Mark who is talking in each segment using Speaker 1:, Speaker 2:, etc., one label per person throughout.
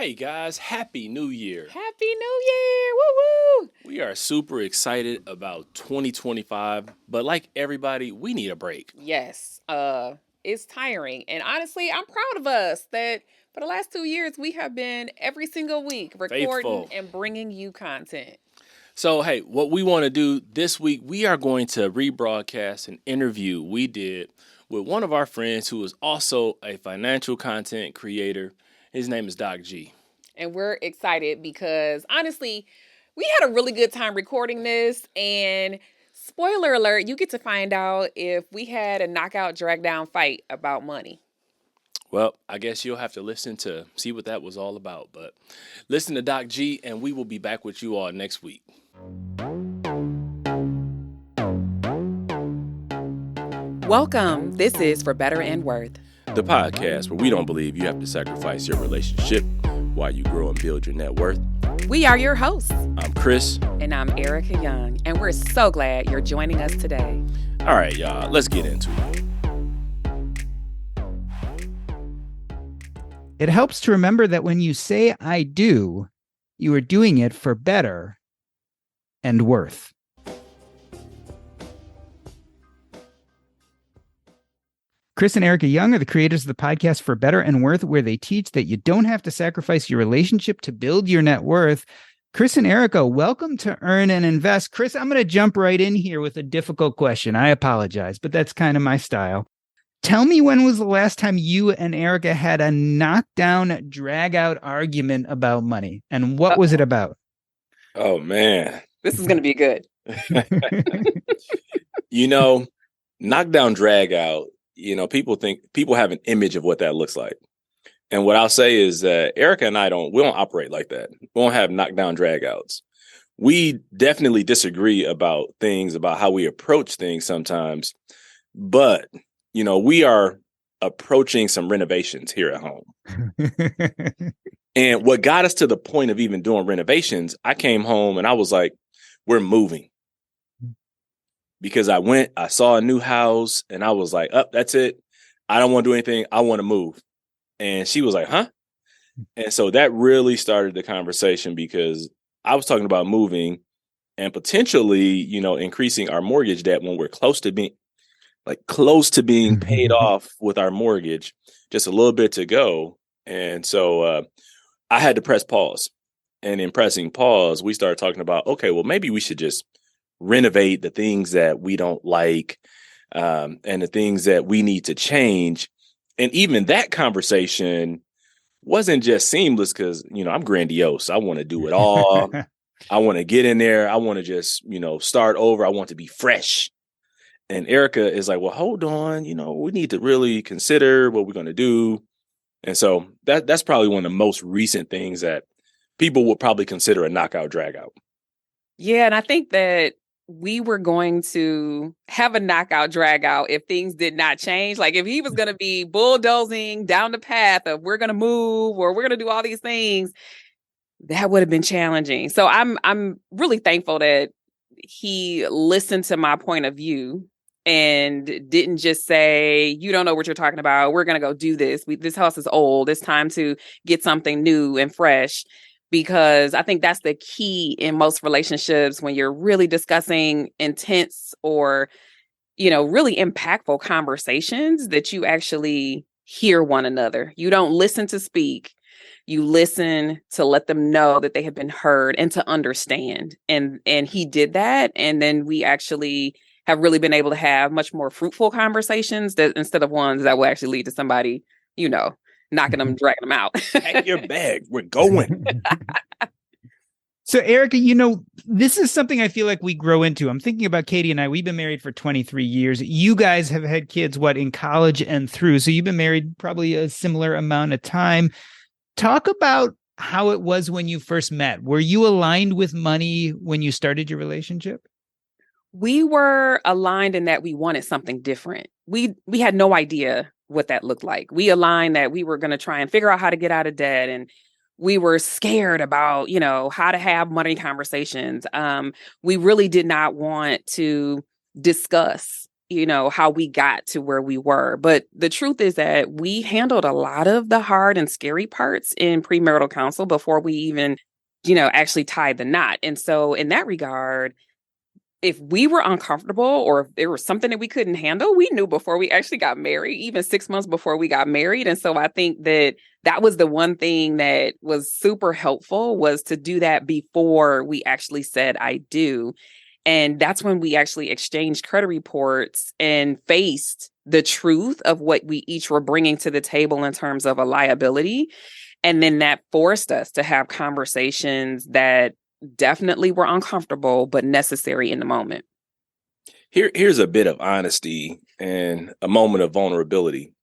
Speaker 1: Hey guys, Happy New Year.
Speaker 2: Happy New Year! Woo woo!
Speaker 1: We are super excited about 2025, but like everybody, we need a break.
Speaker 2: Yes, it's tiring. And honestly, I'm proud of us that for the last 2 years we have been every single week recording
Speaker 1: Faithful.
Speaker 2: and bringing you content.
Speaker 1: So, hey, what we want to do this week, we are going to rebroadcast an interview we did with one of our friends who is also a financial content creator. His name is Doc G.
Speaker 2: And we're excited because honestly, we had a really good time recording this. And spoiler alert, you get to find out if we had a knockout drag down fight about money.
Speaker 1: Well, I guess you'll have to listen to see what that was all about. But listen to Doc G, and we will be back with you all next week.
Speaker 2: Welcome. This is For Better and Worth,
Speaker 1: the podcast where we don't believe you have to sacrifice your relationship while you grow and build your net worth.
Speaker 2: We are your hosts.
Speaker 1: I'm Chris.
Speaker 2: And I'm Ericka Young, and we're so glad you're joining us today.
Speaker 1: All right, y'all, let's get into it.
Speaker 3: It helps to remember that when you say I do, you are doing it for better and worth. Chris and Ericka Young are the creators of the podcast For Better and Worth, where they teach that you don't have to sacrifice your relationship to build your net worth. Chris and Ericka, welcome to Earn and Invest. Chris, I'm going to jump right in here with a difficult question. I apologize, but that's kind of my style. Tell me, when was the last time you and Ericka had a knockdown, drag-out argument about money? And what was it about?
Speaker 1: Oh, man.
Speaker 2: This is going to be good.
Speaker 1: Knockdown, drag-out, people have an image of what that looks like. And what I'll say is that Ericka and I we don't operate like that. We don't have knockdown, drag-outs. We definitely disagree about things, about how we approach things sometimes. But we are approaching some renovations here at home. And what got us to the point of even doing renovations, I came home and I was like, we're moving. Because I saw a new house and I was like, that's it. I don't want to do anything. I want to move. And she was like, huh? And so that really started the conversation, because I was talking about moving and potentially, increasing our mortgage debt when we're close to being paid off with our mortgage, just a little bit to go. And so I had to press pause. And in pressing pause, we started talking about, okay, well, maybe we should just renovate the things that we don't like, and the things that we need to change. And even that conversation wasn't just seamless because, I'm grandiose. I want to do it all. I want to get in there. I want to just, start over. I want to be fresh. And Ericka is like, well, hold on, we need to really consider what we're going to do. And so that's probably one of the most recent things that people would probably consider a knockout, drag out.
Speaker 2: Yeah, and I think that we were going to have a knockout, drag out if things did not change. Like if he was going to be bulldozing down the path of we're going to move or we're going to do all these things, that would have been challenging. So I'm really thankful that he listened to my point of view and didn't just say, you don't know what you're talking about. We're going to go do this. This house is old. It's time to get something new and fresh. Because I think that's the key in most relationships when you're really discussing intense or, really impactful conversations, that you actually hear one another. You don't listen to speak. You listen to let them know that they have been heard and to understand. And he did that. And then we actually have really been able to have much more fruitful conversations that instead of ones that will actually lead to somebody, knocking them, dragging them out.
Speaker 1: Pack your bag. We're going.
Speaker 3: So, Ericka, this is something I feel like we grow into. I'm thinking about Katie and I. We've been married for 23 years. You guys have had kids, in college and through. So you've been married probably a similar amount of time. Talk about how it was when you first met. Were you aligned with money when you started your relationship?
Speaker 2: We were aligned in that we wanted something different. We had no idea what that looked like. We aligned that we were going to try and figure out how to get out of debt, and we were scared about, how to have money conversations. We really did not want to discuss, how we got to where we were. But the truth is that we handled a lot of the hard and scary parts in premarital counsel before we even, actually tied the knot. And so in that regard, if we were uncomfortable or if there was something that we couldn't handle, we knew before we actually got married, even 6 months before we got married. And so I think that was the one thing that was super helpful, was to do that before we actually said I do. And that's when we actually exchanged credit reports and faced the truth of what we each were bringing to the table in terms of a liability. And then that forced us to have conversations that definitely were uncomfortable, but necessary in the moment.
Speaker 1: Here's a bit of honesty and a moment of vulnerability.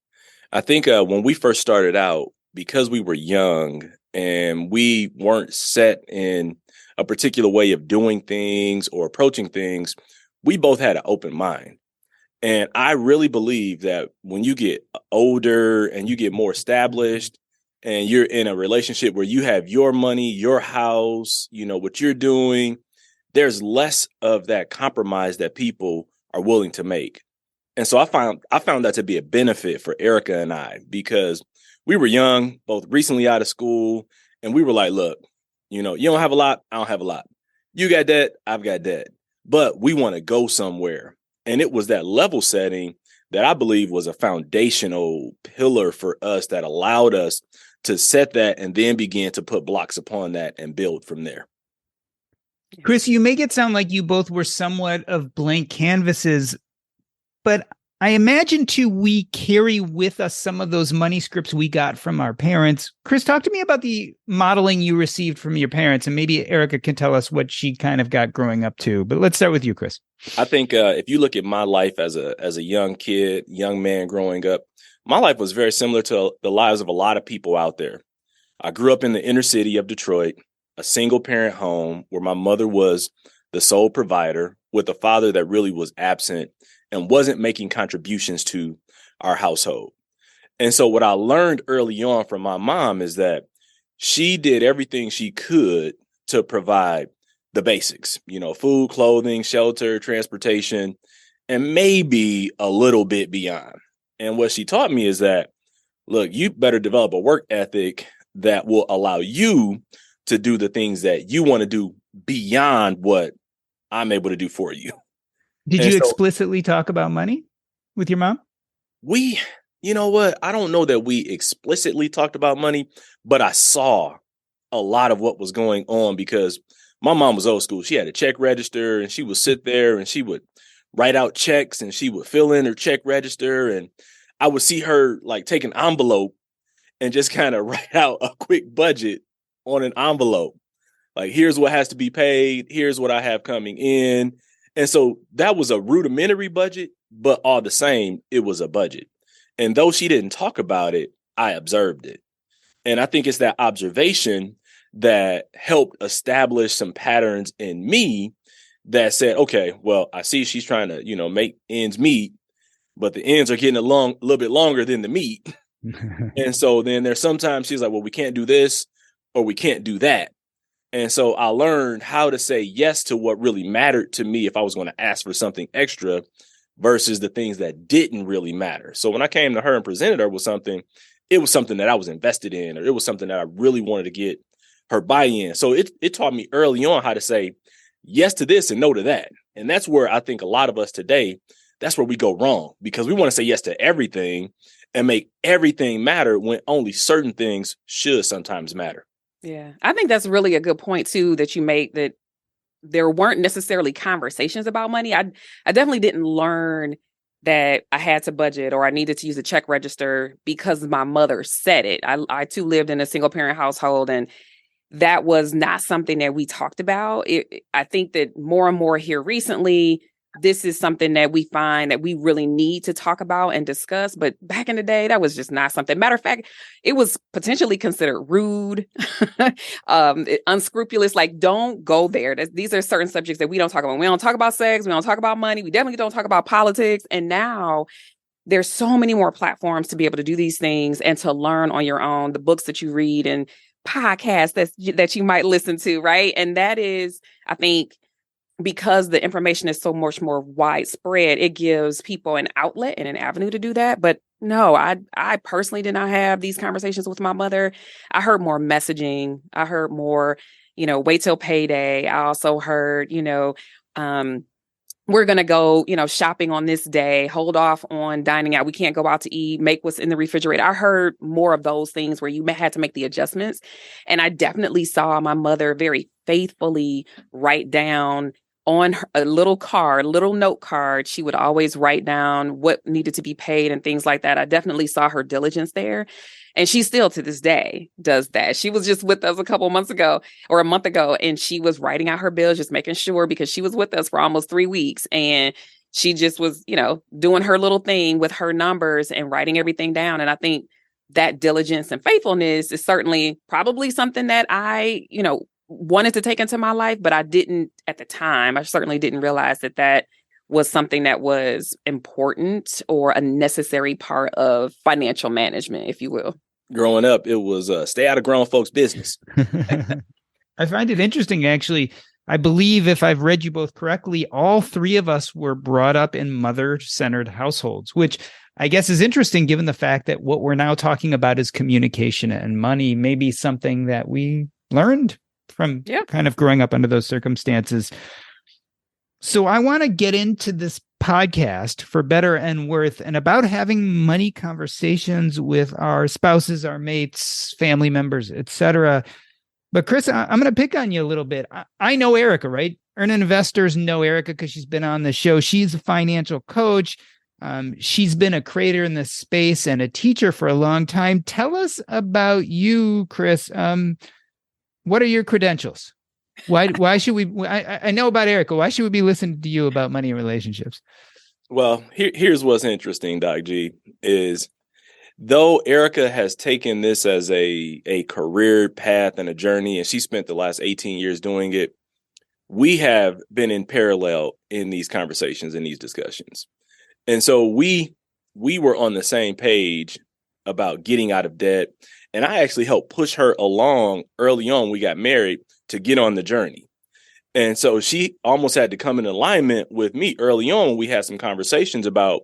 Speaker 1: I think when we first started out, because we were young and we weren't set in a particular way of doing things or approaching things, we both had an open mind. And I really believe that when you get older and you get more established and you're in a relationship where you have your money, your house, what you're doing, there's less of that compromise that people are willing to make. And so I found that to be a benefit for Ericka and I, because we were young, both recently out of school, and we were like, look, you don't have a lot, I don't have a lot. You got debt, I've got debt, but we want to go somewhere. And it was that level setting that I believe was a foundational pillar for us that allowed us to set that and then begin to put blocks upon that and build from there.
Speaker 3: Chris, you make it sound like you both were somewhat of blank canvases, but I imagine too, we carry with us some of those money scripts we got from our parents. Chris, talk to me about the modeling you received from your parents, and maybe Ericka can tell us what she kind of got growing up too. But let's start with you, Chris.
Speaker 1: I think if you look at my life as a young kid, young man growing up, my life was very similar to the lives of a lot of people out there. I grew up in the inner city of Detroit, a single parent home where my mother was the sole provider, with a father that really was absent and wasn't making contributions to our household. And so what I learned early on from my mom is that she did everything she could to provide the basics, food, clothing, shelter, transportation, and maybe a little bit beyond. And what she taught me is that, look, you better develop a work ethic that will allow you to do the things that you want to do beyond what I'm able to do for you.
Speaker 3: Did you explicitly talk about money with your mom?
Speaker 1: You know what? I don't know that we explicitly talked about money, but I saw a lot of what was going on because my mom was old school. She had a check register and she would sit there and she would write out checks and she would fill in her check register. And I would see her like take an envelope and just kind of write out a quick budget on an envelope. Like, here's what has to be paid. Here's what I have coming in. And so that was a rudimentary budget, but all the same, it was a budget. And though she didn't talk about it, I observed it. And I think it's that observation that helped establish some patterns in me that said, okay, well, I see she's trying to, make ends meet, but the ends are getting a little bit longer than the meat. And so then there's sometimes she's like, well, we can't do this or we can't do that. And so I learned how to say yes to what really mattered to me if I was going to ask for something extra versus the things that didn't really matter. So when I came to her and presented her with something, it was something that I was invested in, or it was something that I really wanted to get her buy-in. So it taught me early on how to say yes to this and no to that. And that's where I think a lot of us today, that's where we go wrong, because we want to say yes to everything and make everything matter when only certain things should sometimes matter.
Speaker 2: Yeah, I think that's really a good point too that you make, that there weren't necessarily conversations about money. I definitely didn't learn that I had to budget or I needed to use a check register because my mother said it. I too lived in a single parent household, and that was not something that we talked about. I think that more and more here recently, this is something that we find that we really need to talk about and discuss. But back in the day, that was just not something. Matter of fact, it was potentially considered rude, unscrupulous. Like, don't go there. These are certain subjects that we don't talk about. We don't talk about sex. We don't talk about money. We definitely don't talk about politics. And now there's so many more platforms to be able to do these things and to learn on your own, the books that you read and podcasts that you might listen to, right? And that is, I think, because the information is so much more widespread, it gives people an outlet and an avenue to do that. But no, I personally did not have these conversations with my mother. I heard more messaging. I heard more, wait till payday. I also heard, we're going to go, shopping on this day, hold off on dining out. We can't go out to eat, make what's in the refrigerator. I heard more of those things where you had to make the adjustments. And I definitely saw my mother very faithfully write down on a little note card. She would always write down what needed to be paid and things like that. I definitely saw her diligence there. And she still to this day does that. She was just with us a month ago, and she was writing out her bills, just making sure, because she was with us for almost 3 weeks. And she just was, doing her little thing with her numbers and writing everything down. And I think that diligence and faithfulness is certainly probably something that I, wanted to take into my life, but I didn't at the time. I certainly didn't realize that was something that was important or a necessary part of financial management, if you will.
Speaker 1: Growing up, it was stay out of grown folks' business.
Speaker 3: I find it interesting, actually. I believe, if I've read you both correctly, all three of us were brought up in mother-centered households, which I guess is interesting given the fact that what we're now talking about is communication and money, maybe something that we learned from kind of growing up under those circumstances. So I want to get into this podcast For Better and Worth and about having money conversations with our spouses, our mates, family members, etc. But Chris, I'm going to pick on you a little bit. I know Ericka, right? Earn Investors know Ericka because she's been on the show. She's a financial coach. She's been a creator in this space and a teacher for a long time. Tell us about you, Chris. What are your credentials? Why should we? I know about Ericka. Why should we be listening to you about money and relationships?
Speaker 1: Well, here's what's interesting, Doc G, is though Ericka has taken this as a career path and a journey, and she spent the last 18 years doing it, we have been in parallel in these conversations and these discussions. And so we were on the same page about getting out of debt. And I actually helped push her along early on. We got married to get on the journey. And so she almost had to come in alignment with me early on. We had some conversations about,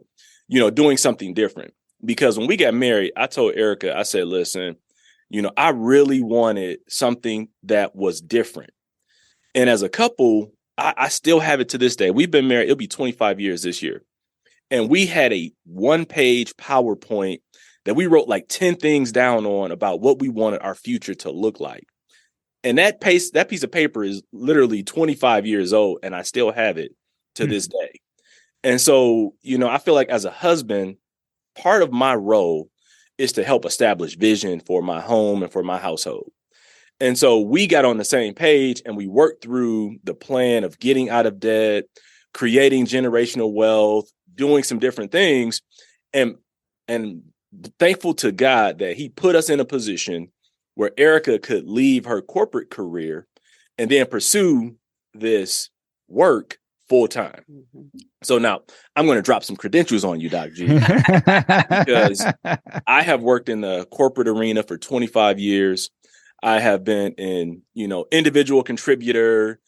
Speaker 1: doing something different. Because when we got married, I told Ericka, I said, listen, I really wanted something that was different. And as a couple, I still have it to this day. We've been married. It'll be 25 years this year. And we had a 1-page PowerPoint that we wrote like 10 things down on about what we wanted our future to look like. And that piece of paper is literally 25 years old, and I still have it to this day. And so, I feel like as a husband, part of my role is to help establish vision for my home and for my household. And so we got on the same page and we worked through the plan of getting out of debt, creating generational wealth, doing some different things, and thankful to God that he put us in a position where Ericka could leave her corporate career and then pursue this work full time. Mm-hmm. So now I'm going to drop some credentials on you, Doc G, because I have worked in the corporate arena for 25 years. I have been in, individual contributor,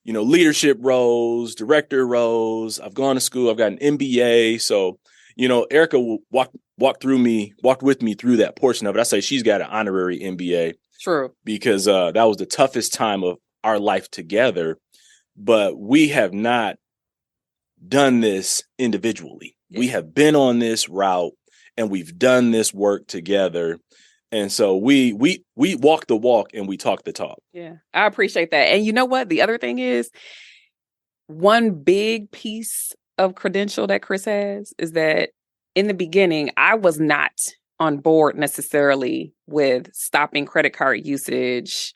Speaker 1: leadership roles, director roles. I've gone to school. I've got an MBA. So, Ericka walked with me through that portion of it. I say she's got an honorary MBA.
Speaker 2: True.
Speaker 1: Because that was the toughest time of our life together. But we have not done this individually. Yeah. We have been on this route and we've done this work together. And so we walk the walk and we talk the talk.
Speaker 2: Yeah, I appreciate that. And you know what? The other thing is, one big piece of credential that Chris has is that in the beginning, I was not on board necessarily with stopping credit card usage.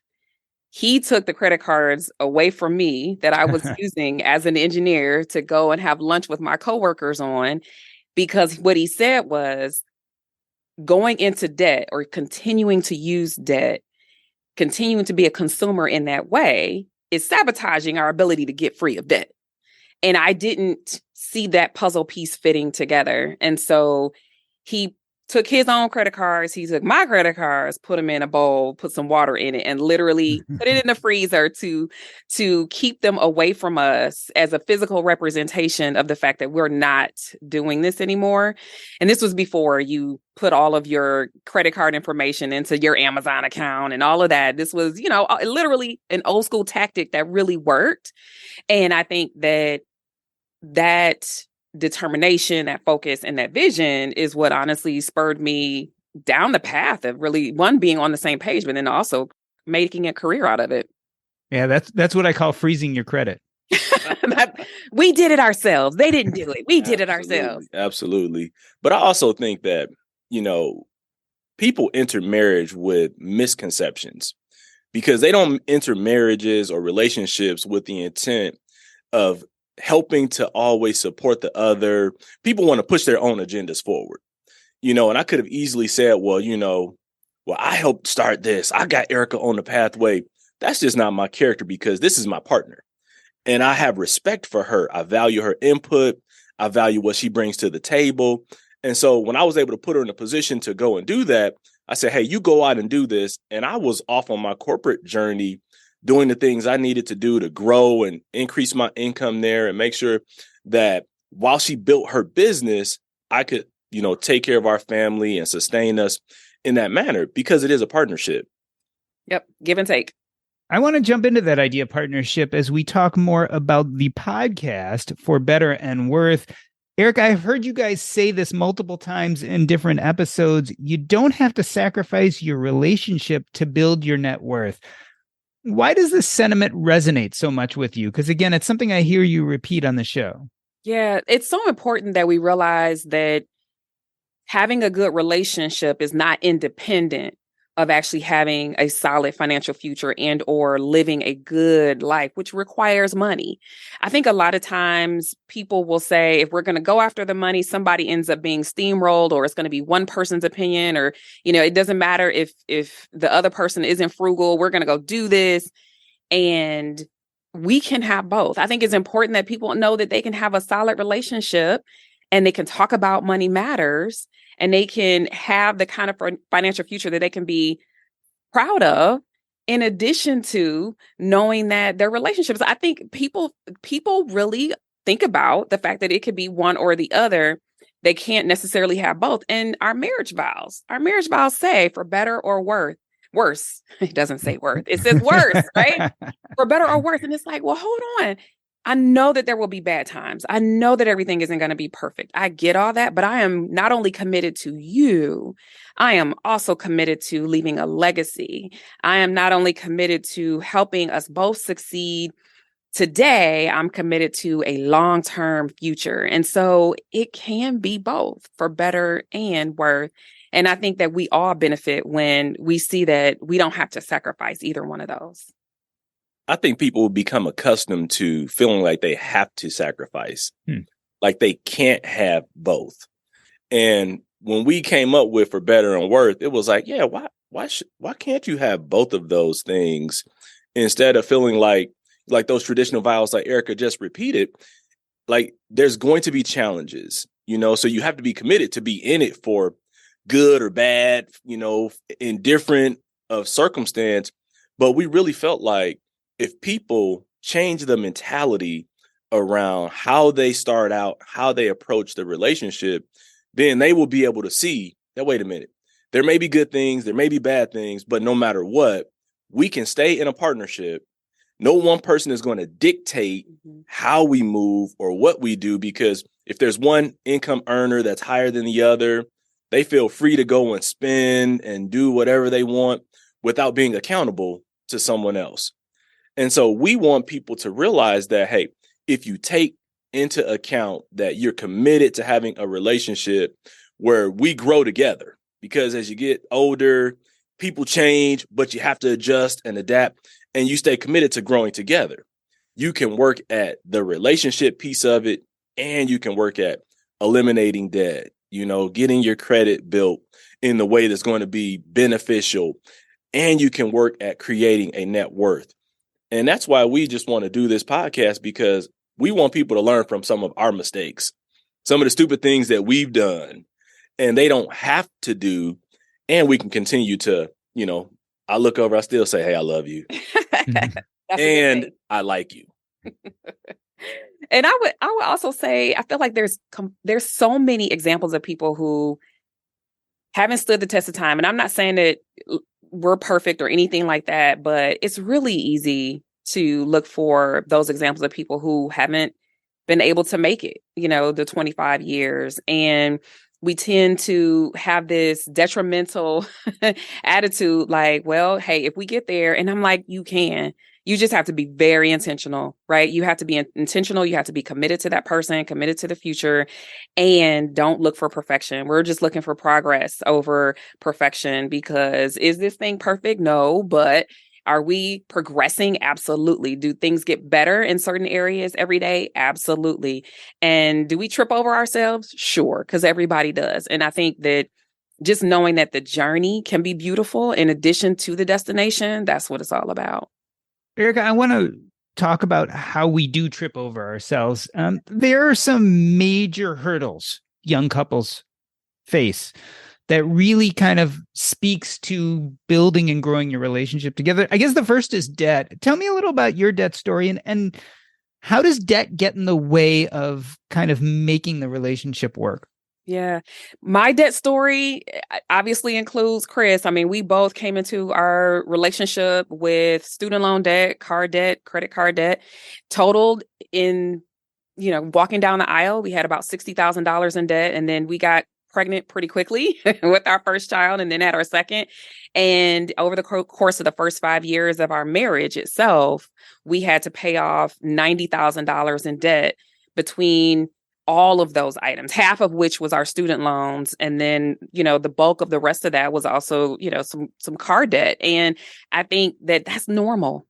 Speaker 2: He took the credit cards away from me that I was using as an engineer to go and have lunch with my coworkers on, because what he said was, going into debt or continuing to use debt, continuing to be a consumer in that way is sabotaging our ability to get free of debt. And I didn't see that puzzle piece fitting together. And so he took his own credit cards. He took my credit cards, put them in a bowl, put some water in it, and literally put it in the freezer to keep them away from us as a physical representation of the fact that we're not doing this anymore. And this was before you put all of your credit card information into your Amazon account and all of that. This was, literally an old school tactic that really worked. And I think that determination, that focus, and that vision is what honestly spurred me down the path of really, one, being on the same page, but then also making a career out of it.
Speaker 3: Yeah, that's what I call freezing your credit.
Speaker 2: We did it ourselves. They didn't do it. We did it ourselves.
Speaker 1: Absolutely. But I also think that, people enter marriage with misconceptions because they don't enter marriages or relationships with the intent of helping to always support the other. People want to push their own agendas forward, and I could have easily said, well, I helped start this. I got Ericka on the pathway. That's just not my character because this is my partner. And I have respect for her. I value her input. I value what she brings to the table. And so when I was able to put her in a position to go and do that, I said, hey, you go out and do this. And I was off on my corporate journey doing the things I needed to do to grow and increase my income there and make sure that while she built her business, I could, take care of our family and sustain us in that manner because it is a partnership.
Speaker 2: Yep. Give and take.
Speaker 3: I want to jump into that idea of partnership as we talk more about the podcast For Better and Worth. Ericka, I've heard you guys say this multiple times in different episodes. You don't have to sacrifice your relationship to build your net worth. Why does this sentiment resonate so much with you? Because again, it's something I hear you repeat on the show.
Speaker 2: Yeah, it's so important that we realize that having a good relationship is not independent of actually having a solid financial future and or living a good life, which requires money. I think a lot of times people will say, if we're going to go after the money, somebody ends up being steamrolled, or it's going to be one person's opinion, or, it doesn't matter if the other person isn't frugal, we're going to go do this. And we can have both. I think it's important that people know that they can have a solid relationship and they can talk about money matters, and they can have the kind of financial future that they can be proud of, in addition to knowing that their relationships. I think people really think about the fact that it could be one or the other. They can't necessarily have both. And our marriage vows say for better or worse. It doesn't say worth. It says worse, right? For better or worse. And it's like, well, hold on. I know that there will be bad times. I know that everything isn't going to be perfect. I get all that, but I am not only committed to you, I am also committed to leaving a legacy. I am not only committed to helping us both succeed today, I'm committed to a long-term future. And so it can be both, for better and worth. And I think that we all benefit when we see that we don't have to sacrifice either one of those.
Speaker 1: I think people will become accustomed to feeling like they have to sacrifice, like they can't have both. And when we came up with For Better and Worth, it was like, yeah, why can't you have both of those things instead of feeling like those traditional vows like Ericka just repeated? Like, there's going to be challenges, so you have to be committed to be in it for good or bad, indifferent of circumstance. But we really felt like if people change the mentality around how they start out, how they approach the relationship, then they will be able to see that, wait a minute, there may be good things, there may be bad things, but no matter what, we can stay in a partnership. No one person is going to dictate how we move or what we do, because if there's one income earner that's higher than the other, they feel free to go and spend and do whatever they want without being accountable to someone else. And so we want people to realize that, hey, if you take into account that you're committed to having a relationship where we grow together, because as you get older, people change, but you have to adjust and adapt, and you stay committed to growing together. You can work at the relationship piece of it, and you can work at eliminating debt, getting your credit built in the way that's going to be beneficial, and you can work at creating a net worth. And that's why we just want to do this podcast, because we want people to learn from some of our mistakes, some of the stupid things that we've done, and they don't have to do, and we can continue to, I look over, I still say, hey, I love you. And I like you.
Speaker 2: And I would also say, I feel like there's so many examples of people who haven't stood the test of time. And I'm not saying that we're perfect or anything like that, but it's really easy to look for those examples of people who haven't been able to make it, the 25 years. And we tend to have this detrimental attitude like, well, hey, if we get there, and I'm like, you just have to be very intentional, right? You have to be intentional. You have to be committed to that person, committed to the future, and don't look for perfection. We're just looking for progress over perfection, because is this thing perfect? No, but are we progressing? Absolutely. Do things get better in certain areas every day? Absolutely. And do we trip over ourselves? Sure, because everybody does. And I think that just knowing that the journey can be beautiful in addition to the destination, that's what it's all about.
Speaker 3: Ericka, I want to talk about how we do trip over ourselves. There are some major hurdles young couples face that really kind of speaks to building and growing your relationship together. I guess the first is debt. Tell me a little about your debt story, and how does debt get in the way of kind of making the relationship work?
Speaker 2: Yeah. My debt story obviously includes Chris. I mean, we both came into our relationship with student loan debt, car debt, credit card debt, totaled in, walking down the aisle. We had about $60,000 in debt, and then we got pregnant pretty quickly with our first child, and then had our second. And over the course of the first 5 years of our marriage itself, we had to pay off $90,000 in debt between all of those items, half of which was our student loans. And then, the bulk of the rest of that was also, some car debt. And I think that that's normal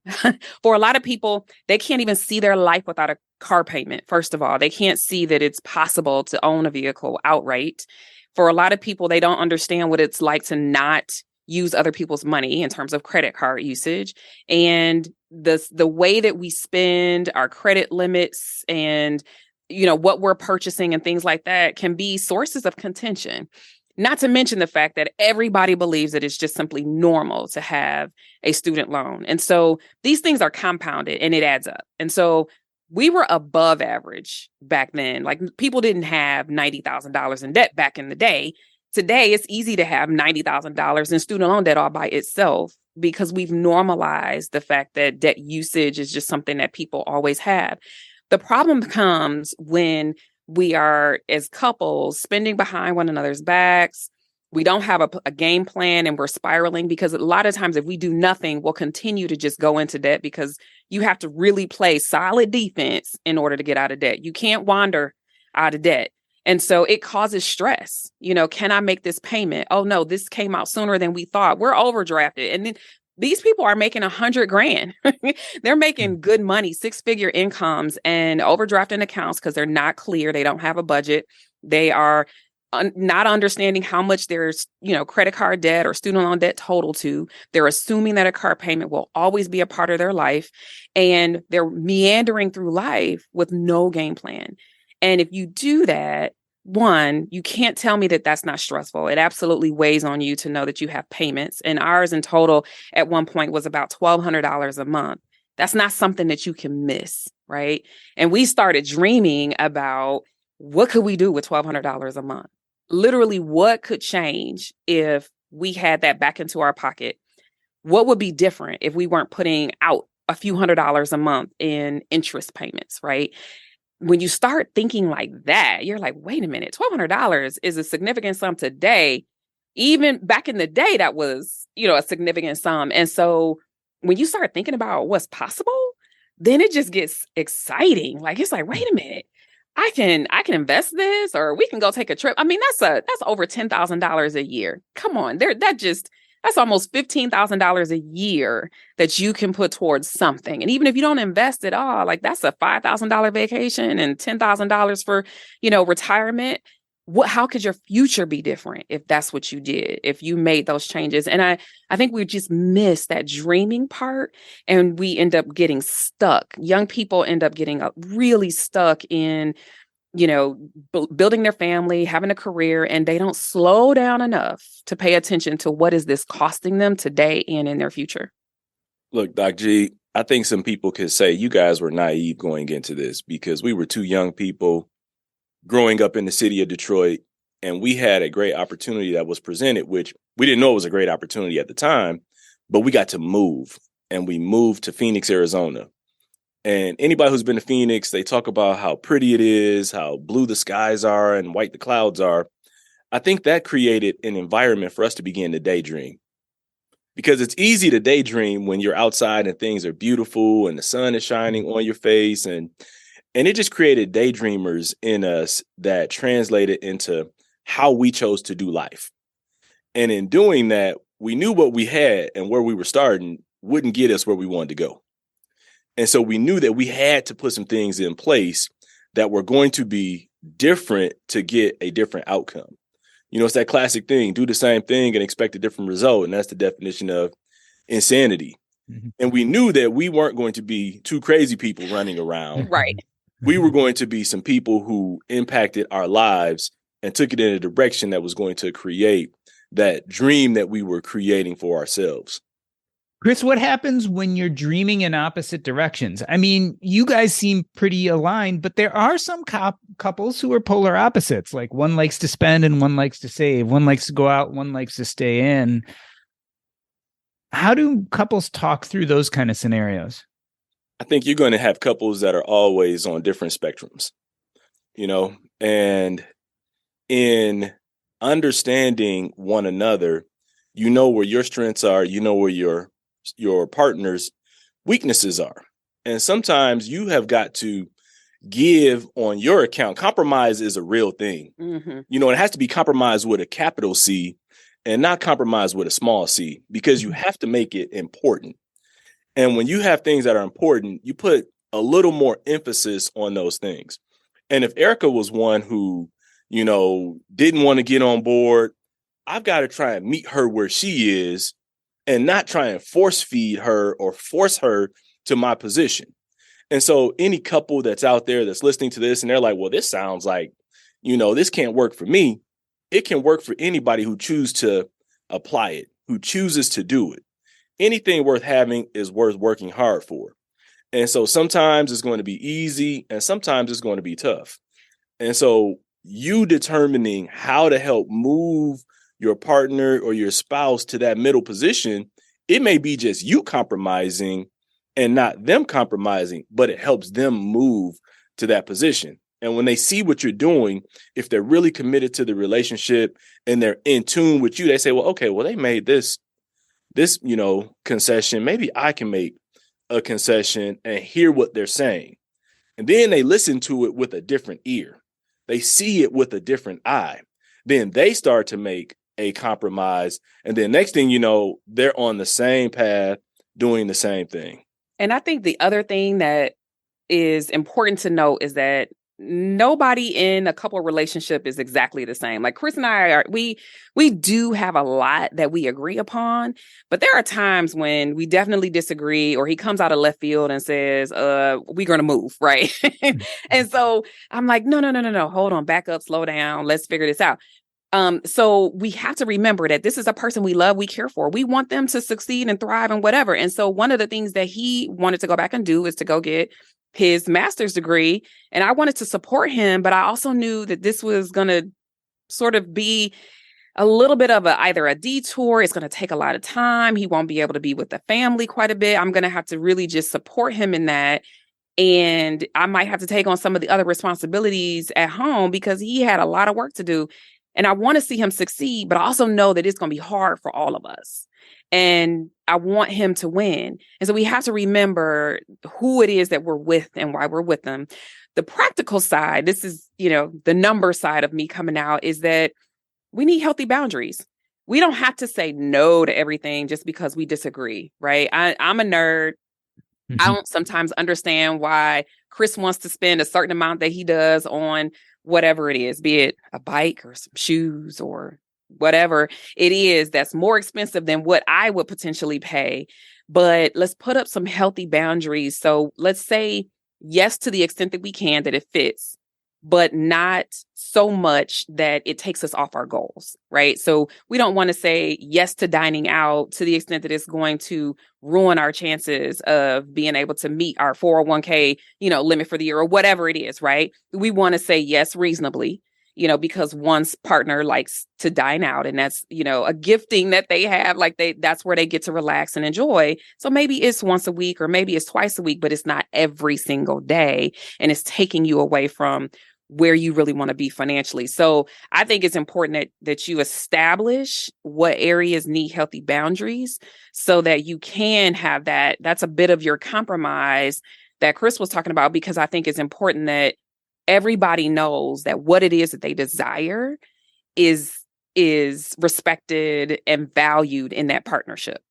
Speaker 2: for a lot of people. They can't even see their life without a car payment. First of all, they can't see that it's possible to own a vehicle outright. For a lot of people, they don't understand what it's like to not use other people's money in terms of credit card usage. And the way that we spend our credit limits and what we're purchasing and things like that can be sources of contention. Not to mention the fact that everybody believes that it's just simply normal to have a student loan. And so these things are compounded and it adds up. And so we were above average back then. Like, people didn't have $90,000 in debt back in the day. Today, it's easy to have $90,000 in student loan debt all by itself, because we've normalized the fact that debt usage is just something that people always have. The problem comes when we are, as couples, spending behind one another's backs. We don't have a game plan, and we're spiraling, because a lot of times if we do nothing, we'll continue to just go into debt, because you have to really play solid defense in order to get out of debt. You can't wander out of debt. And so it causes stress. Can I make this payment? Oh no, this came out sooner than we thought. We're overdrafted. And then these people are making $100,000. They're making good money, 6-figure incomes, and overdrafting accounts because they're not clear. They don't have a budget. They are not understanding how much their, credit card debt or student loan debt total to. They're assuming that a car payment will always be a part of their life, and they're meandering through life with no game plan. And if you do that, one, you can't tell me that that's not stressful. It absolutely weighs on you to know that you have payments. And ours in total at one point was about $1,200 a month. That's not something that you can miss, right? And we started dreaming about, what could we do with $1,200 a month? Literally, what could change if we had that back into our pocket? What would be different if we weren't putting out a few $100s a month in interest payments, right? When you start thinking like that, you're like, wait a minute, $1,200 is a significant sum today. Even back in the day, that was, a significant sum. And so when you start thinking about what's possible, then it just gets exciting. Like, it's like, wait a minute, I can invest this, or we can go take a trip. I mean, that's over $10,000 a year. Come on, that's almost $15,000 a year that you can put towards something. And even if you don't invest at all, like, that's a $5,000 vacation and $10,000 for, retirement. How could your future be different if that's what you did, if you made those changes? And I think we just miss that dreaming part, and we end up getting stuck. Young people end up getting really stuck in building their family, having a career, and they don't slow down enough to pay attention to what is this costing them today and in their future.
Speaker 1: Look, Doc G, I think some people could say you guys were naive going into this because we were two young people growing up in the city of Detroit, and we had a great opportunity that was presented, which we didn't know it was a great opportunity at the time, but we got to move, and we moved to Phoenix, Arizona. And anybody who's been to Phoenix, they talk about how pretty it is, how blue the skies are and white the clouds are. I think that created an environment for us to begin to daydream. Because it's easy to daydream when you're outside and things are beautiful and the sun is shining on your face. And it just created daydreamers in us that translated into how we chose to do life. And in doing that, we knew what we had and where we were starting wouldn't get us where we wanted to go. And so we knew that we had to put some things in place that were going to be different to get a different outcome. It's that classic thing, do the same thing and expect a different result. And that's the definition of insanity. Mm-hmm. And we knew that we weren't going to be two crazy people running around.
Speaker 2: Right.
Speaker 1: We were going to be some people who impacted our lives and took it in a direction that was going to create that dream that we were creating for ourselves.
Speaker 3: Chris, what happens when you're dreaming in opposite directions? I mean, you guys seem pretty aligned, but there are some couples who are polar opposites. Like one likes to spend and one likes to save. One likes to go out, one likes to stay in. How do couples talk through those kind of scenarios?
Speaker 1: I think you're going to have couples that are always on different spectrums, and in understanding one another, where your strengths are, where your partner's weaknesses are. And sometimes you have got to give on your account. Compromise is a real thing. Mm-hmm. It has to be compromise with a capital C and not compromise with a small c, because you have to make it important. And when you have things that are important, you put a little more emphasis on those things. And if Ericka was one who, didn't want to get on board, I've got to try and meet her where she is and not try and force feed her or force her to my position. And so any couple that's out there that's listening to this and they're like, well, this sounds like, this can't work for me. It can work for anybody who chooses to apply it, who chooses to do it. Anything worth having is worth working hard for. And so sometimes it's going to be easy and sometimes it's going to be tough. And so you determining how to help move your partner or your spouse to that middle position, it may be just you compromising and not them compromising, but it helps them move to that position. And when they see what you're doing, if they're really committed to the relationship and they're in tune with you, they say, well, okay, well, they made this concession. Maybe I can make a concession and hear what they're saying. And then they listen to it with a different ear. They see it with a different eye. Then they start to make a compromise. And then next thing you know, they're on the same path doing the same thing.
Speaker 2: And I think the other thing that is important to note is that nobody in a couple relationship is exactly the same. Like Chris and I we do have a lot that we agree upon, but there are times when we definitely disagree, or he comes out of left field and says, we're going to move. Right. And so I'm like, no, hold on, back up, slow down. Let's figure this out. So we have to remember that this is a person we love, we care for. We want them to succeed and thrive and whatever. And so one of the things that he wanted to go back and do is to go get his master's degree. And I wanted to support him, but I also knew that this was going to sort of be a little bit of either a detour. It's going to take a lot of time. He won't be able to be with the family quite a bit. I'm going to have to really just support him in that. And I might have to take on some of the other responsibilities at home because he had a lot of work to do. And I want to see him succeed, but I also know that it's going to be hard for all of us. And I want him to win. And so we have to remember who it is that we're with and why we're with them. The practical side, this is, the number side of me coming out, is that we need healthy boundaries. We don't have to say no to everything just because we disagree, right? I'm a nerd. Mm-hmm. I don't sometimes understand why Chris wants to spend a certain amount that he does on whatever it is, be it a bike or some shoes or whatever it is that's more expensive than what I would potentially pay. But let's put up some healthy boundaries. So let's say yes to the extent that we can, that it fits. but not so much that it takes us off our goals, right? So we don't want to say yes to dining out to the extent that it's going to ruin our chances of being able to meet our 401k, limit for the year or whatever it is, right? We want to say yes reasonably, because one's partner likes to dine out and that's, a gifting that they have, that's where they get to relax and enjoy. So maybe it's once a week or maybe it's twice a week, but it's not every single day. And it's taking you away from where you really want to be financially. So I think it's important that you establish what areas need healthy boundaries so that you can have that. That's a bit of your compromise that Chris was talking about, because I think it's important that everybody knows that what it is that they desire is respected and valued in that partnership.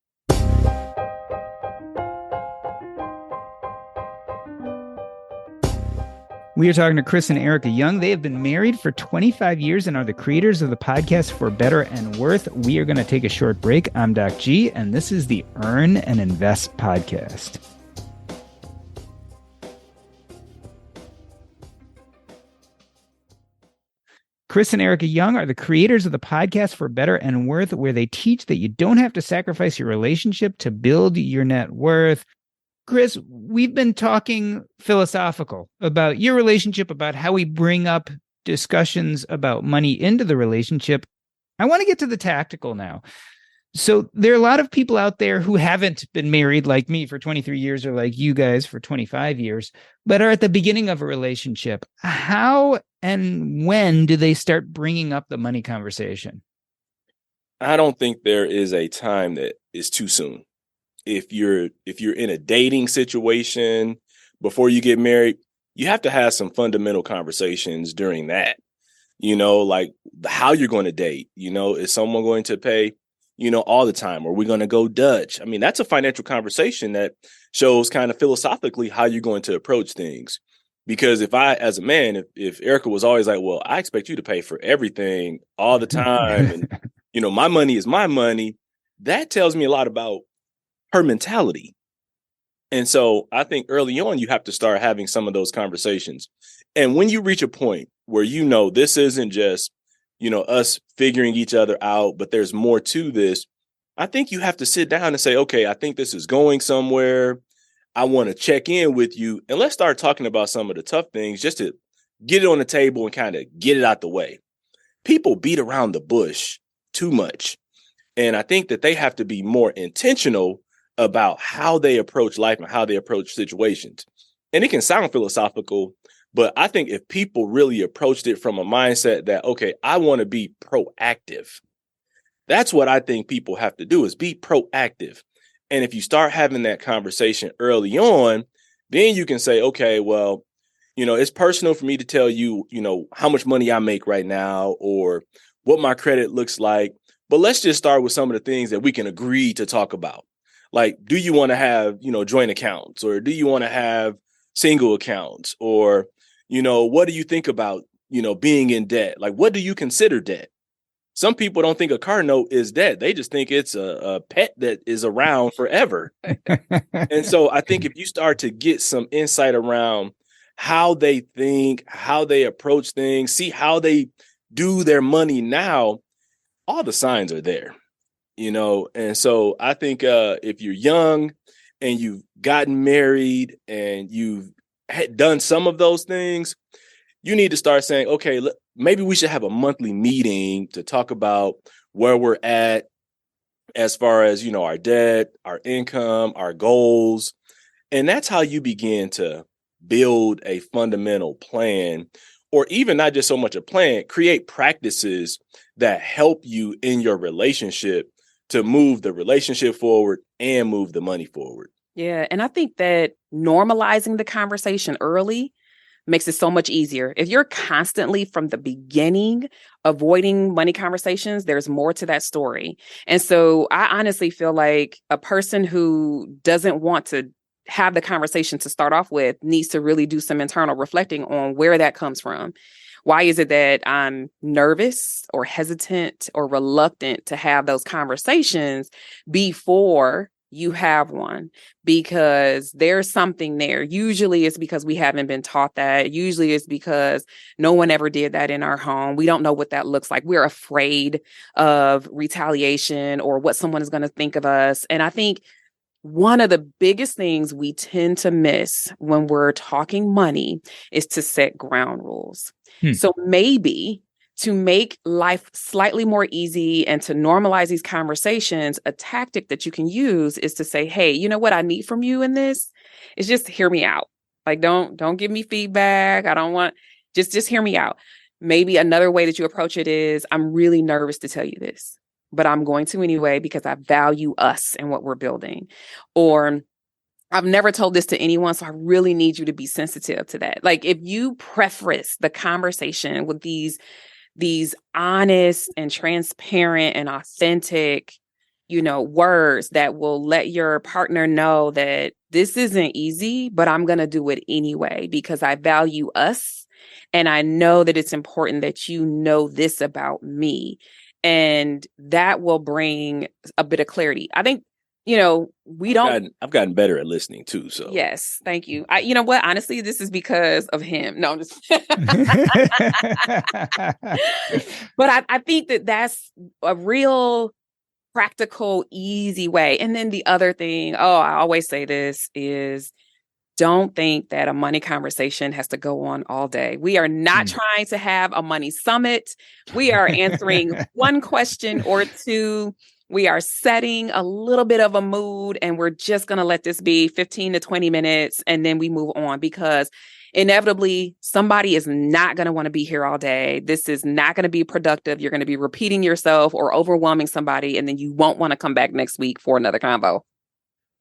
Speaker 3: We are talking to Chris and Ericka Young. They have been married for 25 years and are the creators of the podcast For Better and Worth. We are going to take a short break. I'm Doc G, and this is the Earn and Invest podcast. Chris and Ericka Young are the creators of the podcast For Better and Worth, where they teach that you don't have to sacrifice your relationship to build your net worth. Chris, we've been talking philosophical about your relationship, about how we bring up discussions about money into the relationship. I want to get to the tactical now. So there are a lot of people out there who haven't been married like me for 23 years or like you guys for 25 years, but are at the beginning of a relationship. How and when do they start bringing up the money conversation?
Speaker 1: I don't think there is a time that is too soon. If you're in a dating situation before you get married, you have to have some fundamental conversations during that, like how you're going to date. Is someone going to pay, all the time? Are we going to go Dutch? I mean, that's a financial conversation that shows kind of philosophically how you're going to approach things. Because if I, as a man, if Ericka was always like, well, I expect you to pay for everything all the time. And, my money is my money. That tells me a lot about her mentality. And so I think early on, you have to start having some of those conversations. And when you reach a point where, this isn't just, us figuring each other out, but there's more to this, I think you have to sit down and say, okay, I think this is going somewhere. I want to check in with you and let's start talking about some of the tough things just to get it on the table and kind of get it out the way. People beat around the bush too much. And I think that they have to be more intentional about how they approach life and how they approach situations. And it can sound philosophical, but I think if people really approached it from a mindset that, okay, I want to be proactive. That's what I think people have to do, is be proactive. And if you start having that conversation early on, then you can say, okay, well, it's personal for me to tell you, how much money I make right now or what my credit looks like. But let's just start with some of the things that we can agree to talk about. Like, do you want to have, joint accounts, or do you want to have single accounts, or, what do you think about, being in debt? Like, what do you consider debt? Some people don't think a car note is debt. They just think it's a pet that is around forever. And so I think if you start to get some insight around how they think, how they approach things, see how they do their money now, all the signs are there. And so I think if you're young and you've gotten married and you've done some of those things, you need to start saying, okay, maybe we should have a monthly meeting to talk about where we're at as far as, our debt, our income, our goals. And that's how you begin to build a fundamental plan, or even not just so much a plan, create practices that help you in your relationship to move the relationship forward and move the money forward.
Speaker 2: Yeah. And I think that normalizing the conversation early makes it so much easier. If you're constantly from the beginning avoiding money conversations, there's more to that story. And so I honestly feel like a person who doesn't want to have the conversation to start off with needs to really do some internal reflecting on where that comes from. Why is it that I'm nervous or hesitant or reluctant to have those conversations before you have one, because there's something there. Usually it's because we haven't been taught that. Usually it's because no one ever did that in our home. We don't know what that looks like. We're afraid of retaliation or what someone is going to think of us. And I think one of the biggest things we tend to miss when we're talking money is to set ground rules. So maybe to make life slightly more easy and to normalize these conversations, a tactic that you can use is to say, hey, you know what I need from you in this is just hear me out. Like, don't give me feedback. I don't want, just hear me out. Maybe another way that you approach it is, I'm really nervous to tell you this, but I'm going to anyway because I value us and what we're building. Or I've never told this to anyone, so I really need you to be sensitive to that. Like, if you preface the conversation with these honest and transparent and authentic, words that will let your partner know that this isn't easy, but I'm going to do it anyway because I value us. And I know that it's important that you know this about me. And that will bring a bit of clarity. I think, I've
Speaker 1: gotten better at listening too. So
Speaker 2: yes, thank you. You know what? Honestly, this is because of him. No, I'm just. But I think that that's a real practical, easy way. And then the other thing, I always say this is, don't think that a money conversation has to go on all day. We are not trying to have a money summit. We are answering one question or two. We are setting a little bit of a mood, and we're just going to let this be 15 to 20 minutes, and then we move on, because inevitably somebody is not going to want to be here all day. This is not going to be productive. You're going to be repeating yourself or overwhelming somebody, and then you won't want to come back next week for another convo.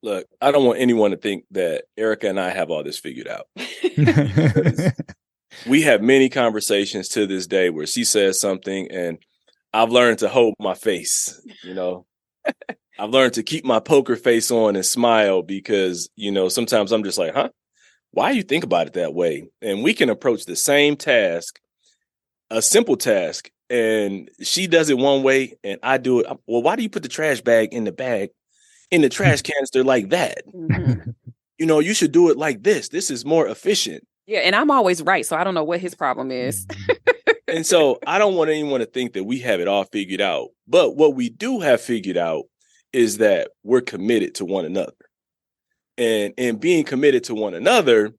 Speaker 1: Look, I don't want anyone to think that Ericka and I have all this figured out. We have many conversations to this day where she says something and I've learned to hold my face, I've learned to keep my poker face on and smile because, sometimes I'm just like, why you think about it that way? And we can approach the same task, a simple task, and she does it one way and I do it. Well, why do you put the trash bag in the trash canister like that?
Speaker 2: Mm-hmm.
Speaker 1: You should do it like this. This is more efficient.
Speaker 2: Yeah, and I'm always right, so I don't know what his problem is.
Speaker 1: And so I don't want anyone to think that we have it all figured out. But what we do have figured out is that we're committed to one another. And in being committed to one another,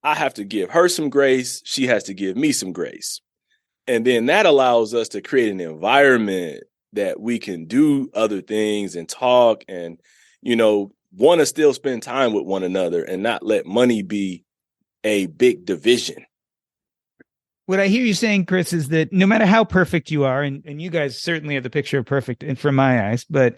Speaker 1: I have to give her some grace. She has to give me some grace. And then that allows us to create an environment that we can do other things and talk and, want to still spend time with one another and not let money be a big division.
Speaker 3: What I hear you saying, Chris, is that no matter how perfect you are, and you guys certainly have the picture of perfect from my eyes, but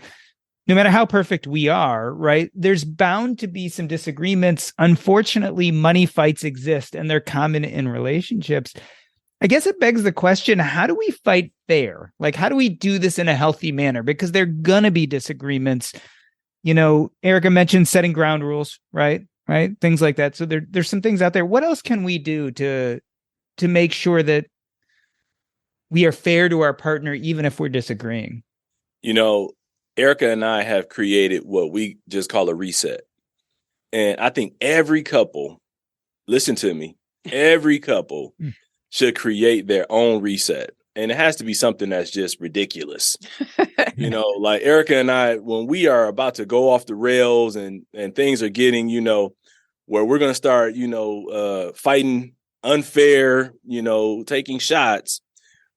Speaker 3: no matter how perfect we are, right, there's bound to be some disagreements. Unfortunately, money fights exist and they're common in relationships. I guess it begs the question, how do we fight fair? Like, how do we do this in a healthy manner? Because there are going to be disagreements. Ericka mentioned setting ground rules, right? Things like that. So there's some things out there. What else can we do to make sure that we are fair to our partner, even if we're disagreeing?
Speaker 1: Ericka and I have created what we just call a reset. And I think every couple, listen to me, every couple should create their own reset. And it has to be something that's just ridiculous. Like Ericka and I, when we are about to go off the rails and things are getting, where we're going to start, fighting unfair, taking shots,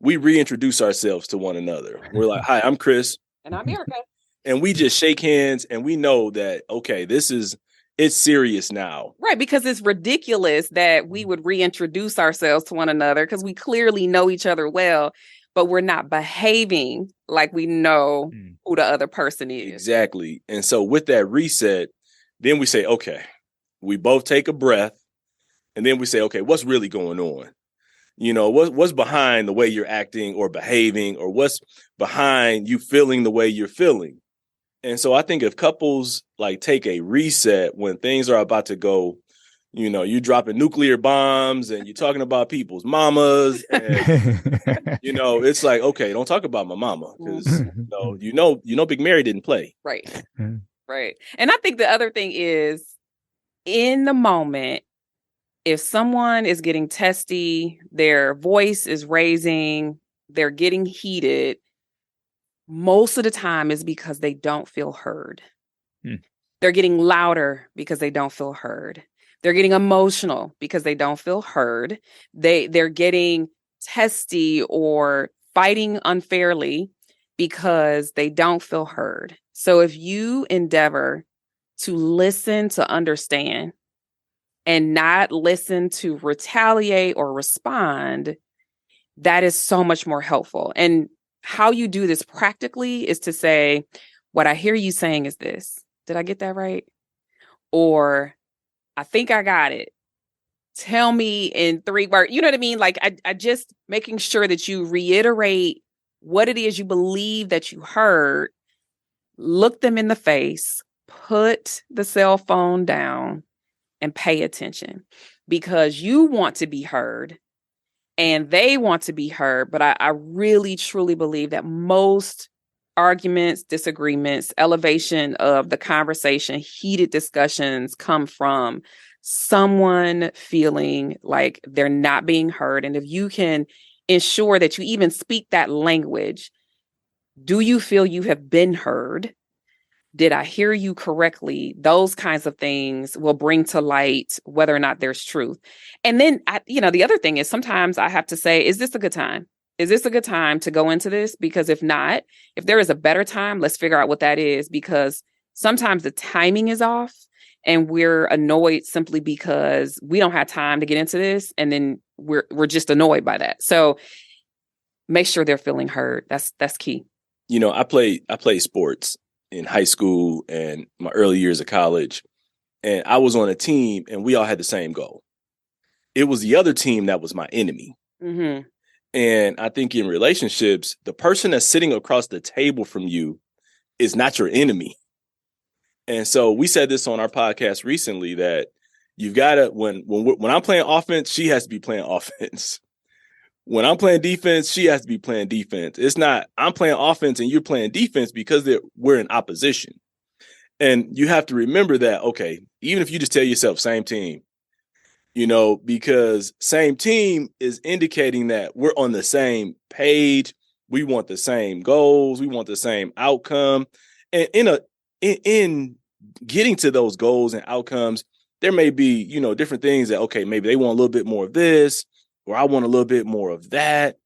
Speaker 1: we reintroduce ourselves to one another. We're like, hi, I'm Chris.
Speaker 2: And I'm Ericka.
Speaker 1: And we just shake hands and we know that, okay, it's serious now.
Speaker 2: Right, because it's ridiculous that we would reintroduce ourselves to one another because we clearly know each other well, but we're not behaving like we know who the other person is.
Speaker 1: Exactly. And so with that reset, then we say, okay, we both take a breath and then we say, okay, what's really going on? What's behind the way you're acting or behaving, or what's behind you feeling the way you're feeling? And so I think if couples take a reset when things are about to go, you're dropping nuclear bombs and you're talking about people's mamas and, it's like, okay, don't talk about my mama because, Big Mary didn't play.
Speaker 2: Right. Right. And I think the other thing is, in the moment, if someone is getting testy, their voice is raising, they're getting heated, most of the time is because they don't feel heard. They're getting louder because they don't feel heard. They're getting emotional because they don't feel heard. They're getting testy or fighting unfairly because they don't feel heard. So if you endeavor to listen to understand and not listen to retaliate or respond, that is so much more helpful. And how you do this practically is to say, what I hear you saying is this. Did I get that right? Or I think I got it. Tell me in 3 words. You know what I mean? Like I just making sure that you reiterate what it is you believe that you heard, look them in the face, put the cell phone down, and pay attention, because you want to be heard and they want to be heard. But I really, truly believe that most arguments, disagreements, elevation of the conversation, heated discussions come from someone feeling like they're not being heard. And if you can ensure that you even speak that language, do you feel you have been heard? Did I hear you correctly? Those kinds of things will bring to light whether or not there's truth. And then, the other thing is, sometimes I have to say, is this a good time? Is this a good time to go into this? Because if not, if there is a better time, let's figure out what that is, because sometimes the timing is off and we're annoyed simply because we don't have time to get into this. And then we're just annoyed by that. So make sure they're feeling heard. That's key.
Speaker 1: I played sports in high school and my early years of college, and I was on a team and we all had the same goal. It was the other team that was my enemy.
Speaker 2: Mm-hmm.
Speaker 1: And I think in relationships, the person that's sitting across the table from you is not your enemy. And so we said this on our podcast recently, that you've got to, when I'm playing offense, she has to be playing offense. When I'm playing defense, she has to be playing defense. It's not I'm playing offense and you're playing defense because we're in opposition. And you have to remember that, okay, even if you just tell yourself same team, because same team is indicating that we're on the same page. We want the same goals. We want the same outcome. And in getting to those goals and outcomes, there may be, different things that, okay, maybe they want a little bit more of this, or I want a little bit more of that.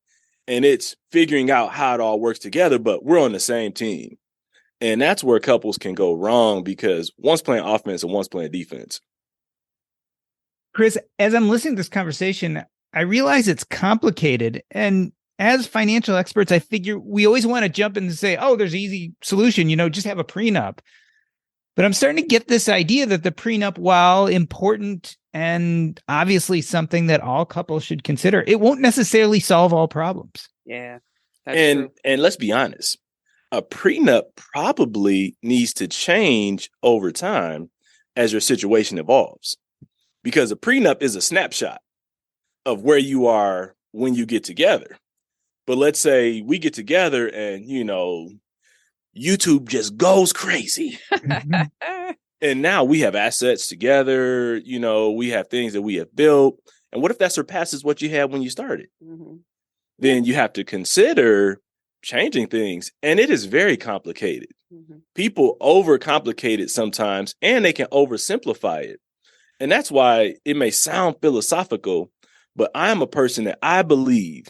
Speaker 1: And it's figuring out how it all works together, but we're on the same team. And that's where couples can go wrong, because one's playing offense and one's playing defense.
Speaker 3: Chris, as I'm listening to this conversation, I realize it's complicated. And as financial experts, I figure we always want to jump in and say, oh, there's an easy solution, just have a prenup. But I'm starting to get this idea that the prenup, while important and obviously something that all couples should consider, it won't necessarily solve all problems.
Speaker 2: Yeah, that's true.
Speaker 1: And let's be honest, a prenup probably needs to change over time as your situation evolves, because a prenup is a snapshot of where you are when you get together. But let's say we get together and, YouTube just goes crazy. And now we have assets together, we have things that we have built. And what if that surpasses what you had when you started?
Speaker 2: Mm-hmm.
Speaker 1: Then you have to consider changing things. And it is very complicated. Mm-hmm. People overcomplicate it sometimes, and they can oversimplify it. And that's why it may sound philosophical, but I'm a person that I believe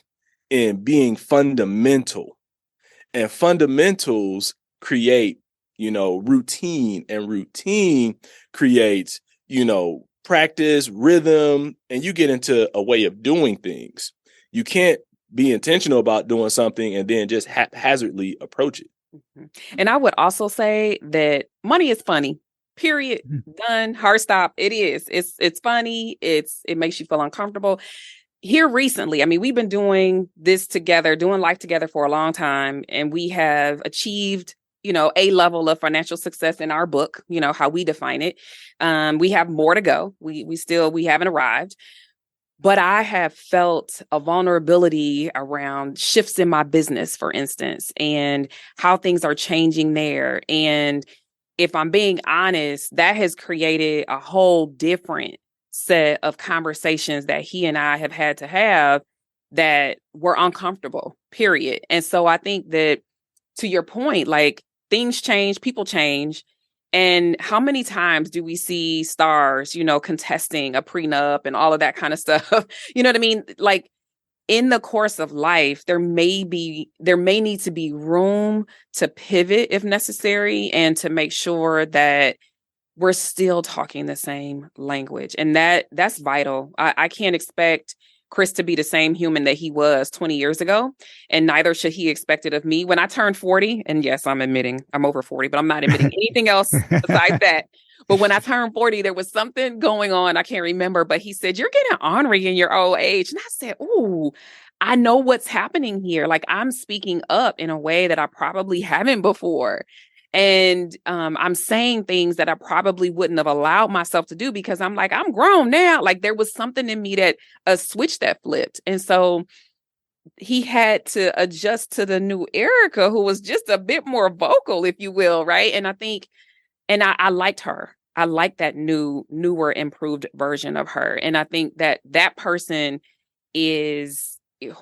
Speaker 1: in being fundamental. And fundamentals create, routine, and routine creates, practice, rhythm, and you get into a way of doing things. You can't be intentional about doing something and then just haphazardly approach it.
Speaker 2: Mm-hmm. And I would also say that money is funny. Period. Done. Hard stop. It is. It's funny. It makes you feel uncomfortable. Here recently, we've been doing this together, doing life together for a long time, and we have achieved, a level of financial success in our book, how we define it. We have more to go. We haven't arrived, but I have felt a vulnerability around shifts in my business, for instance, and how things are changing there. And if I'm being honest, that has created a whole different set of conversations that he and I have had to have that were uncomfortable, period. And so I think that, to your point, like, things change, people change. And how many times do we see stars, contesting a prenup and all of that kind of stuff? You know what I mean? Like, in the course of life, there may need to be room to pivot if necessary, and to make sure that we're still talking the same language. And that's vital. I can't expect Chris to be the same human that he was 20 years ago, and neither should he expect it of me. When I turned 40, and yes, I'm admitting I'm over 40, but I'm not admitting anything else besides that. But when I turned 40, there was something going on. I can't remember, but he said, "You're getting ornery in your old age." And I said, "Ooh, I know what's happening here. Like, I'm speaking up in a way that I probably haven't before. And I'm saying things that I probably wouldn't have allowed myself to do, because I'm like, I'm grown now." Like, there was something in me that a switch that flipped. And so he had to adjust to the new Ericka, who was just a bit more vocal, if you will. Right. And I think, and I liked her. I liked that newer, improved version of her. And I think that that person is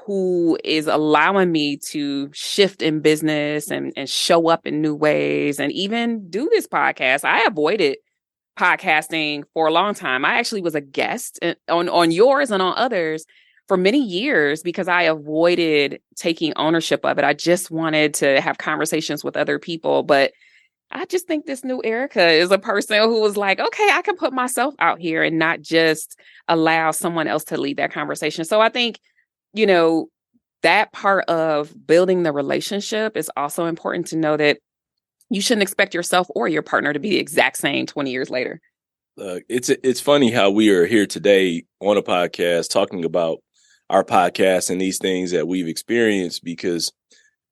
Speaker 2: who is allowing me to shift in business and show up in new ways, and even do this podcast. I avoided podcasting for a long time. I actually was a guest on yours and on others for many years, because I avoided taking ownership of it. I just wanted to have conversations with other people. But I just think this new Ericka is a person who was like, okay, I can put myself out here and not just allow someone else to lead that conversation. So I think, that part of building the relationship is also important, to know that you shouldn't expect yourself or your partner to be the exact same 20 years later.
Speaker 1: It's funny how we are here today on a podcast talking about our podcast and these things that we've experienced, because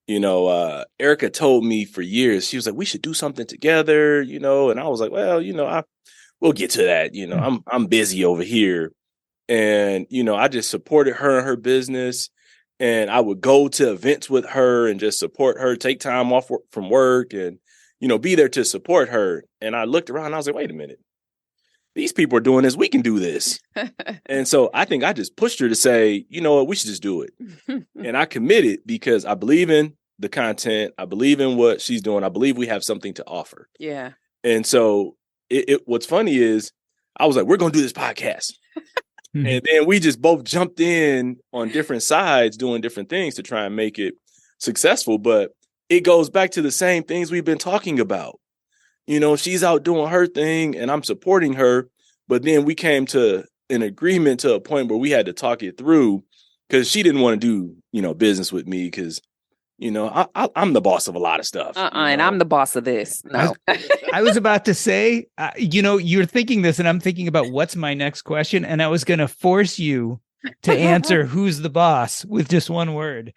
Speaker 1: Ericka told me for years, she was like, we should do something together, and I was like, well, we'll get to that. I'm busy over here. And, I just supported her in her business, and I would go to events with her and just support her, take time off from work and, be there to support her. And I looked around and I was like, wait a minute, these people are doing this. We can do this. And so I think I just pushed her to say, you know what, we should just do it. And I committed because I believe in the content. I believe in what she's doing. I believe we have something to offer.
Speaker 2: Yeah.
Speaker 1: And so what's funny is I was like, we're going to do this podcast. And then we just both jumped in on different sides, doing different things to try and make it successful. But it goes back to the same things we've been talking about. She's out doing her thing and I'm supporting her. But then we came to an agreement, to a point where we had to talk it through, because she didn't want to do, business with me, because I'm the boss of a lot of stuff.
Speaker 2: And I'm the boss of this. No.
Speaker 3: I was about to say, you're thinking this, and I'm thinking about what's my next question. And I was going to force you to answer who's the boss with just one word.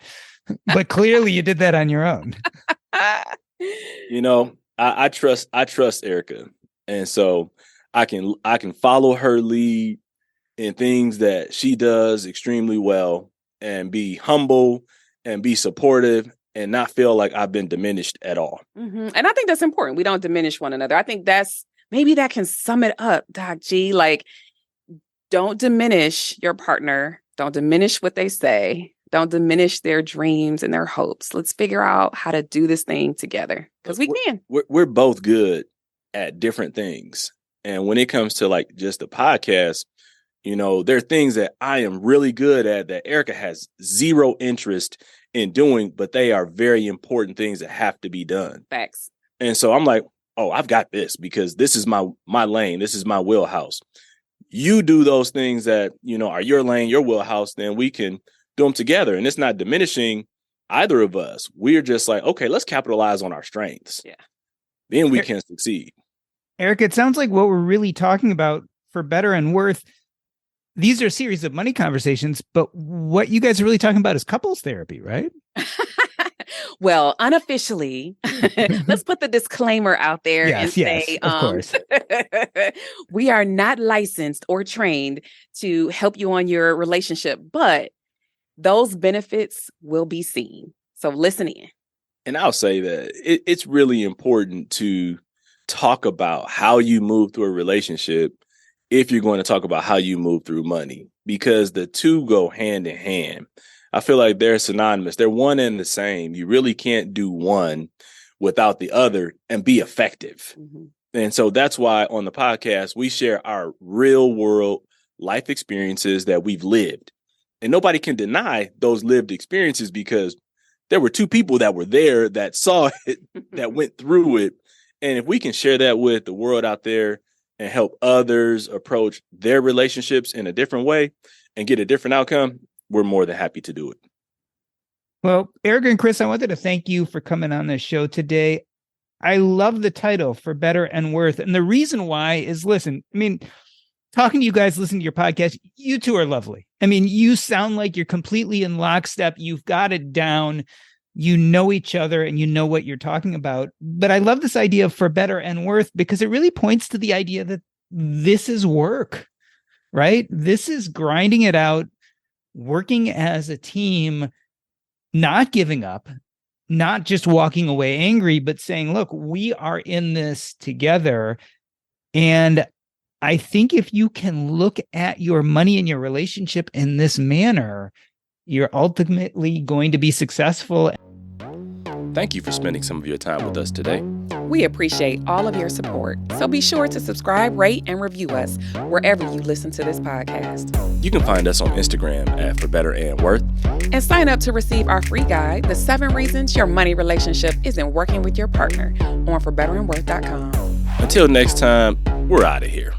Speaker 3: But clearly you did that on your own.
Speaker 1: I trust Ericka. And so I can follow her lead in things that she does extremely well, and be humble and be supportive and not feel like I've been diminished at all.
Speaker 2: Mm-hmm. And I think that's important. We don't diminish one another. I think maybe that can sum it up, Doc G. Like, don't diminish your partner. Don't diminish what they say. Don't diminish their dreams and their hopes. Let's figure out how to do this thing together, because we can.
Speaker 1: We're both good at different things. And when it comes to like just the podcast, there are things that I am really good at that Ericka has zero interest in doing, but they are very important things that have to be done.
Speaker 2: Facts.
Speaker 1: And so I'm like, oh, I've got this, because this is my lane. This is my wheelhouse. You do those things that, are your lane, your wheelhouse, then we can do them together. And it's not diminishing either of us. We're just like, okay, let's capitalize on our strengths.
Speaker 2: Yeah.
Speaker 1: Then we can succeed.
Speaker 3: Ericka, it sounds like what we're really talking about for Better and Worth, these are a series of money conversations, but what you guys are really talking about is couples therapy, right?
Speaker 2: Well, unofficially, let's put the disclaimer out there and say,
Speaker 3: of course.
Speaker 2: We are not licensed or trained to help you on your relationship, but those benefits will be seen. So listen in.
Speaker 1: And I'll say that it's really important to talk about how you move through a relationship if you're going to talk about how you move through money, because the two go hand in hand. I feel like they're synonymous. They're one and the same. You really can't do one without the other and be effective. Mm-hmm. And so that's why on the podcast, we share our real world life experiences that we've lived. And nobody can deny those lived experiences because there were two people that were there that saw it, that went through it. And if we can share that with the world out there and help others approach their relationships in a different way and get a different outcome, we're more than happy to do it.
Speaker 3: Well, Ericka and Chris, I wanted to thank you for coming on this show today. I love the title, For Better and Worth. And the reason why is, listen, I mean, talking to you guys, listening to your podcast, you two are lovely. I mean, you sound like you're completely in lockstep. You've got it down. You know each other and you know what you're talking about. But I love this idea of for better and worth because it really points to the idea that this is work, right? This is grinding it out, working as a team, not giving up, not just walking away angry, but saying, look, we are in this together. And I think if you can look at your money and your relationship in this manner, you're ultimately going to be successful.
Speaker 1: Thank you for spending some of your time with us today.
Speaker 2: We appreciate all of your support. So be sure to subscribe, rate, and review us wherever you listen to this podcast.
Speaker 1: You can find us on Instagram at For Better and Worth.
Speaker 2: And sign up to receive our free guide, The 7 Reasons Your Money Relationship Isn't Working with Your Partner, on forbetterandworth.com.
Speaker 1: Until next time, we're out of here.